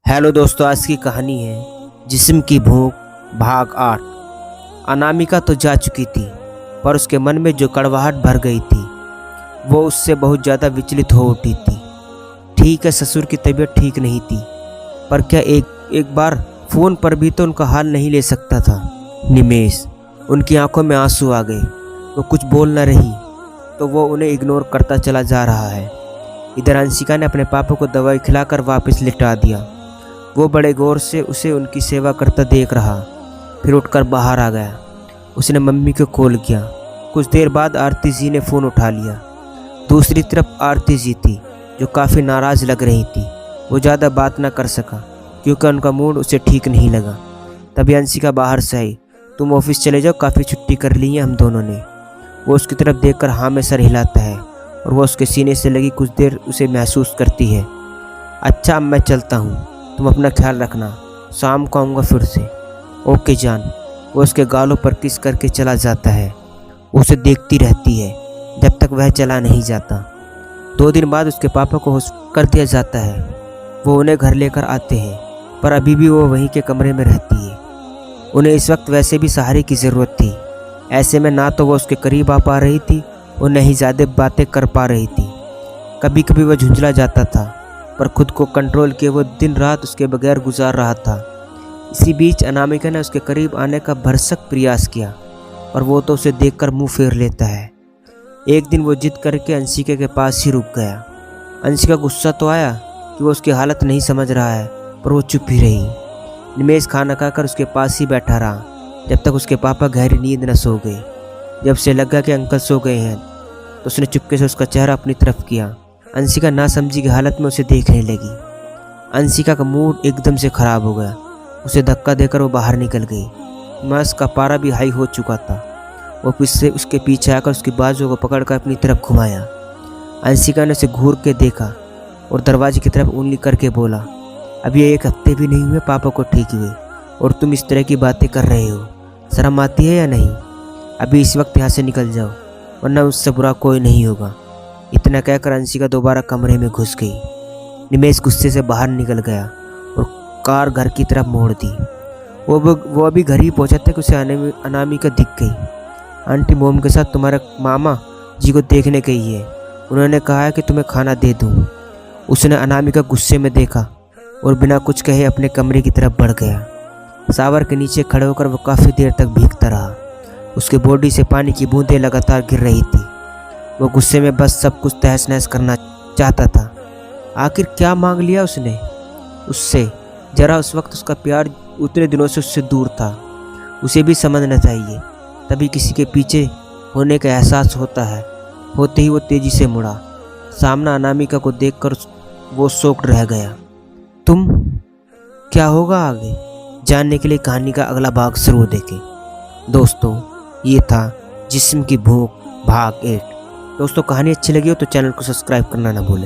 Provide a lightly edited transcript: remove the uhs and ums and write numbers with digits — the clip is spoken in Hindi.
हेलो दोस्तों, आज की कहानी है जिस्म की भूख भाग 8। अनामिका तो जा चुकी थी, पर उसके मन में जो कड़वाहट भर गई थी वो उससे बहुत ज़्यादा विचलित हो उठी थी। ठीक है, ससुर की तबीयत ठीक नहीं थी, पर क्या एक बार फ़ोन पर भी तो उनका हाल नहीं ले सकता था। निमेश, उनकी आंखों में आंसू आ गए। वो कुछ बोल न रही तो वो उन्हें इग्नोर करता चला जा रहा है। इधर अंशिका ने अपने पापा को दवाई खिलाकर वापस लिटा दिया। वो बड़े गौर से उसे उनकी सेवा करता देख रहा, फिर उठकर बाहर आ गया। उसने मम्मी को कॉल किया। कुछ देर बाद आरती जी ने फ़ोन उठा लिया। दूसरी तरफ आरती जी थी, जो काफ़ी नाराज़ लग रही थी। वो ज़्यादा बात ना कर सका क्योंकि उनका मूड उसे ठीक नहीं लगा। तभी अंशिका बाहर से आई। तुम ऑफिस चले जाओ, काफ़ी छुट्टी कर ली है हम दोनों ने। वो उसकी तरफ देखकर हाँ में सर हिलाता है और वो उसके सीने से लगी कुछ देर उसे महसूस करती है। अच्छा, अब मैं चलता हूँ, तुम अपना ख्याल रखना, शाम को आऊँगा फिर से। ओके जान। वो उसके गालों पर किस करके चला जाता है। वो उसे देखती रहती है जब तक वह चला नहीं जाता। 2 दिन बाद उसके पापा को कर दिया जाता है। वो उन्हें घर लेकर आते हैं, पर अभी भी वो वहीं के कमरे में रहती है। उन्हें इस वक्त वैसे भी सहारे की ज़रूरत थी। ऐसे में ना तो वो उसके करीब आ पा रही थी और न ही ज़्यादा बातें कर पा रही थी। कभी कभी वह झुंझला जाता था, पर खुद को कंट्रोल किए वो दिन रात उसके बगैर गुजार रहा था। इसी बीच अनामिका ने उसके करीब आने का भरसक प्रयास किया, पर वो तो उसे देखकर मुंह फेर लेता है। एक दिन वो जिद करके अंशिका के पास ही रुक गया। अंशिका गुस्सा तो आया कि वो उसकी हालत नहीं समझ रहा है, पर वो चुप ही रही। निमेश खाना खाकर उसके पास ही बैठा रहा जब तक उसके पापा गहरी नींद न सो गए। जब उसे लगा कि अंकल सो गए हैं तो उसने चुपके से उसका चेहरा अपनी तरफ किया। अंशिका नासमझी की हालत में उसे देखने लगी। अंशिका का मूड एकदम से खराब हो गया। उसे धक्का देकर वो बाहर निकल गई। मस का पारा भी हाई हो चुका था। वो पीछे उसके पीछे आकर उसकी बाजू को पकड़कर अपनी तरफ घुमाया। अंशिका ने उसे घूर के देखा और दरवाजे की तरफ उंगली करके बोला, अभी 1 हफ्ते भी नहीं हुए पापा को ठीक हुए और तुम इस तरह की बातें कर रहे हो। शर्म आती है या नहीं? अभी इस वक्त यहाँ से निकल जाओ, वरना उससे बुरा कोई नहीं होगा। इतना कहकर अंशिका दोबारा कमरे में घुस गई। निमेश गुस्से से बाहर निकल गया और कार घर की तरफ मोड़ दी। वो अभी घर ही पहुंचा था कि उसे अनामिका दिख गई। आंटी मोम के साथ तुम्हारे मामा जी को देखने गई है। उन्होंने कहा है कि तुम्हें खाना दे दूं। उसने अनामिका गुस्से में देखा और बिना कुछ कहे अपने कमरे की तरफ बढ़ गया। शावर के नीचे खड़े होकर वो काफ़ी देर तक भीगता रहा। उसके बॉडी से पानी की बूंदें लगातार गिर रही थी। वो गुस्से में बस सब कुछ तहस नहस करना चाहता था। आखिर क्या मांग लिया उसने उससे? जरा उस वक्त उसका प्यार उतने दिनों से उससे दूर था। उसे भी समझना चाहिए। तभी किसी के पीछे होने का एहसास होता है। होते ही वो तेजी से मुड़ा। सामना अनामिका को देखकर वो शॉक्ड रह गया। तुम? क्या होगा आगे जानने के लिए कहानी का अगला भाग जरूर देखें। दोस्तों, ये था जिस्म की भूख भाग 8। दोस्तों, कहानी अच्छी लगी हो तो चैनल को सब्सक्राइब करना ना भूलें।